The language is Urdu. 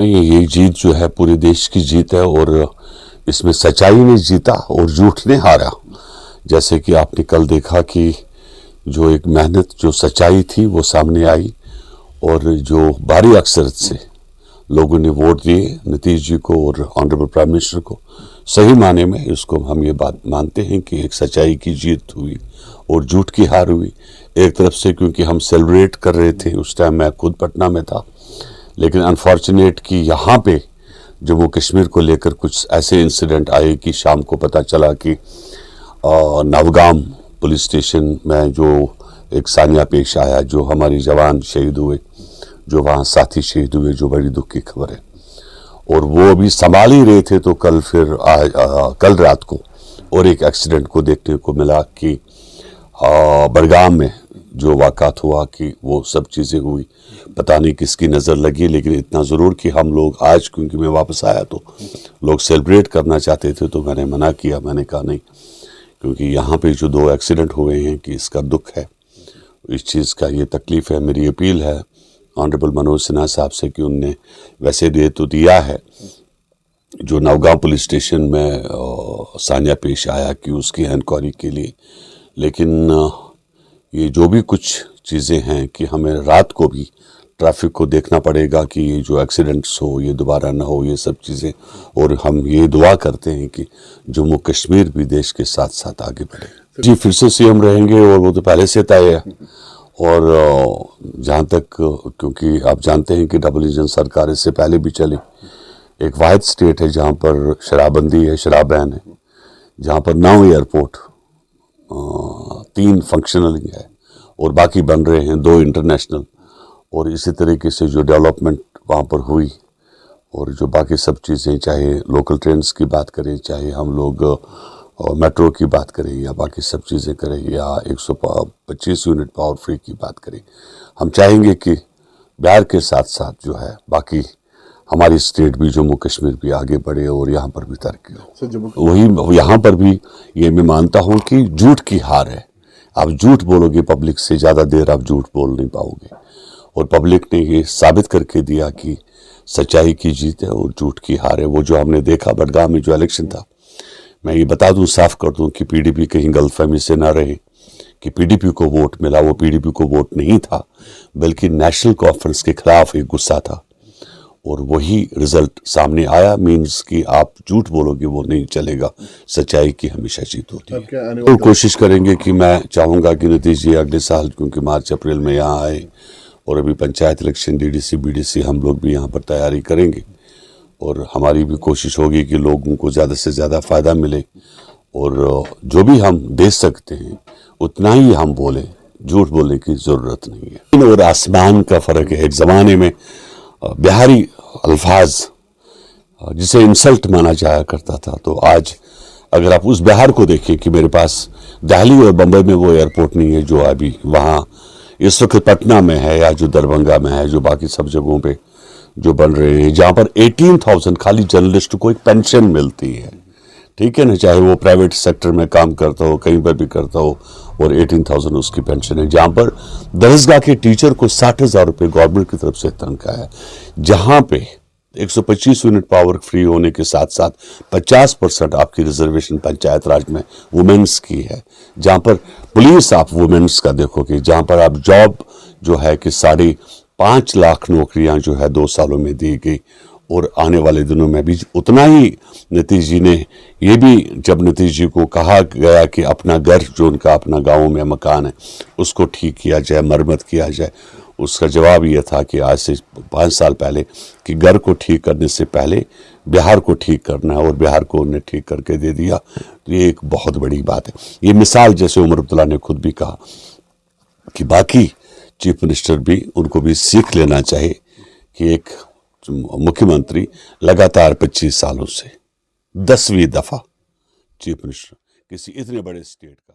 نہیں، یہ جیت جو ہے پورے دیش کی جیت ہے، اور اس میں سچائی نے جیتا اور جھوٹ نے ہارا۔ جیسے کہ آپ نے کل دیکھا کہ جو ایک محنت، جو سچائی تھی وہ سامنے آئی، اور جو بھاری اکثریت سے لوگوں نے ووٹ دیے نتیش جی کو اور آنریبل پرائم منسٹر کو۔ صحیح معنی میں اس کو ہم یہ بات مانتے ہیں کہ ایک سچائی کی جیت ہوئی اور جھوٹ کی ہار ہوئی۔ ایک طرف سے کیونکہ ہم سیلیبریٹ کر رہے تھے، اس ٹائم میں خود پٹنہ میں تھا، لیکن انفارچونیٹ کہ یہاں پہ جموں کشمیر کو لے کر کچھ ایسے انسیڈنٹ آئے کہ شام کو پتہ چلا کہ نوگام پولیس اسٹیشن میں جو ایک سانیہ پیش آیا، جو ہماری جوان شہید ہوئے، جو وہاں ساتھی شہید ہوئے، جو بڑی دکھ کی خبر ہے، اور وہ ابھی سنبھال ہی رہے تھے تو کل رات کو اور ایک ایکسیڈنٹ کو دیکھنے کو ملا کہ بڑگام میں جو واقعات ہوا کہ وہ سب چیزیں ہوئی، پتہ نہیں کس کی نظر لگی، لیکن اتنا ضرور کہ ہم لوگ آج، کیونکہ میں واپس آیا تو لوگ سیلیبریٹ کرنا چاہتے تھے تو میں نے منع کیا، میں نے کہا نہیں، کیونکہ یہاں پہ جو 2 ایکسیڈنٹ ہوئے ہیں کہ اس کا دکھ ہے، اس چیز کا یہ تکلیف ہے۔ میری اپیل ہے آنریبل منوج سنہا صاحب سے کہ ان نے ویسے دے تو دیا ہے جو نوگام پولیس اسٹیشن میں سانیہ پیش آیا کہ اس کی انکوائری کے لیے، لیکن یہ جو بھی کچھ چیزیں ہیں کہ ہمیں رات کو بھی ٹریفک کو دیکھنا پڑے گا کہ یہ جو ایکسیڈنٹس ہو یہ دوبارہ نہ ہو، یہ سب چیزیں، اور ہم یہ دعا کرتے ہیں کہ جموں کشمیر بھی دیش کے ساتھ ساتھ آگے بڑھے۔ جی، پھر سے سی ایم رہیں گے، اور وہ تو پہلے سے طے ہے، اور جہاں تک، کیونکہ آپ جانتے ہیں کہ ڈبل انجن سرکار اس سے پہلے بھی چلی، ایک واحد سٹیٹ ہے جہاں پر شراب بندی ہے، شراب بین ہے، جہاں پر 9 ایئرپورٹ، 3 فنکشنل ہے اور باقی بن رہے ہیں 2 انٹرنیشنل، اور اسی طریقے سے جو ڈیولپمنٹ وہاں پر ہوئی، اور جو باقی سب چیزیں، چاہے لوکل ٹرینز کی بات کریں، چاہے ہم لوگ میٹرو کی بات کریں، یا باقی سب چیزیں کریں، یا 125 یونٹ پاور فری کی بات کریں، ہم چاہیں گے کہ بہار کے ساتھ ساتھ جو ہے باقی ہماری اسٹیٹ بھی، جموں کشمیر بھی آگے بڑھے اور یہاں پر بھی ترقی ہو۔ وہی یہاں پر بھی یہ میں مانتا ہوں کہ جھوٹ کی ہار ہے۔ آپ جھوٹ بولو گے پبلک سے، زیادہ دیر آپ جھوٹ بول نہیں پاؤ گے، اور پبلک نے یہ ثابت کر کے دیا کہ سچائی کی جیت ہے اور جھوٹ کی ہار ہے۔ وہ جو ہم نے دیکھا بڑگام میں جو الیکشن تھا، میں یہ بتا دوں، صاف کر دوں کہ پی ڈی پی کہیں غلط فہمی سے نہ رہے کہ پی ڈی پی کو ووٹ ملا، وہ پی ڈی پی کو ووٹ نہیں تھا، بلکہ نیشنل کانفرنس کے خلاف ایک غصہ تھا، اور وہی رزلٹ سامنے آیا۔ مینز کہ آپ جھوٹ بولو گے وہ نہیں چلے گا، سچائی کی ہمیشہ جیت ہوتی ہے۔ اور کوشش کریں گے کہ میں چاہوں گا کہ نتیش جی اگلے سال، کیونکہ مارچ اپریل میں یہاں آئے، اور ابھی panchayat election, D D C B D C, ہم لوگ بھی یہاں پر تیاری کریں گے، اور ہماری بھی کوشش ہوگی کہ لوگوں کو زیادہ سے زیادہ فائدہ ملے، اور جو بھی ہم دے سکتے ہیں اتنا ہی ہم بولیں، جھوٹ بولنے کی ضرورت نہیں ہے۔ اور آسمان کا فرق ہے۔ ایک زمانے میں بہاری الفاظ جسے انسلٹ مانا جایا کرتا تھا، تو آج اگر آپ اس بہار کو دیکھیں کہ میرے پاس دہلی اور بمبئی میں وہ ایئرپورٹ نہیں ہے جو ابھی وہاں اس وقت پٹنہ میں ہے، یا جو دربھنگہ میں ہے، جو باقی سب جگہوں پہ جو بن رہے ہیں، جہاں پر 18,000 خالی جرنلسٹ کو ایک پینشن ملتی ہے، ٹھیک ہے نا، چاہے وہ پرائیویٹ سیکٹر میں کام کرتا ہو، کہیں پر بھی کرتا ہو، اور 18,000 اس کی پینشن ہے۔ جہاں پر درسگاہ کے ٹیچر کو 60,000 روپے گورنمنٹ کی طرف سے تنخواہ ہے، جہاں پہ 125 یونٹ پاور فری ہونے کے ساتھ ساتھ 50% آپ کی ریزرویشن پنچایت راج میں وومنس کی ہے، جہاں پر پولیس آپ وومنس کا دیکھو گے، جہاں پر آپ جاب جو ہے کہ 5.5 لاکھ نوکریاں جو ہے 2 سالوں میں دی گئی، اور آنے والے دنوں میں بھی اتنا ہی۔ نتیش جی نے یہ بھی، جب نتیش جی کو کہا گیا کہ اپنا گھر جو ان کا اپنا گاؤں میں مکان ہے اس کو ٹھیک کیا جائے، مرمت کیا جائے، اس کا جواب یہ تھا کہ آج سے 5 سال پہلے کہ گھر کو ٹھیک کرنے سے پہلے بہار کو ٹھیک کرنا ہے، اور بہار کو انہیں ٹھیک کر کے دے دیا۔ تو یہ ایک بہت بڑی بات ہے۔ یہ مثال، جیسے عمر عبداللہ نے خود بھی کہا کہ باقی چیف منسٹر بھی، ان کو بھی سیکھ لینا چاہیے کہ ایک مکھی منتری لگاتار 25 سالوں سے 10ویں دفعہ چیف منسٹر کسی اتنے بڑے اسٹیٹ کا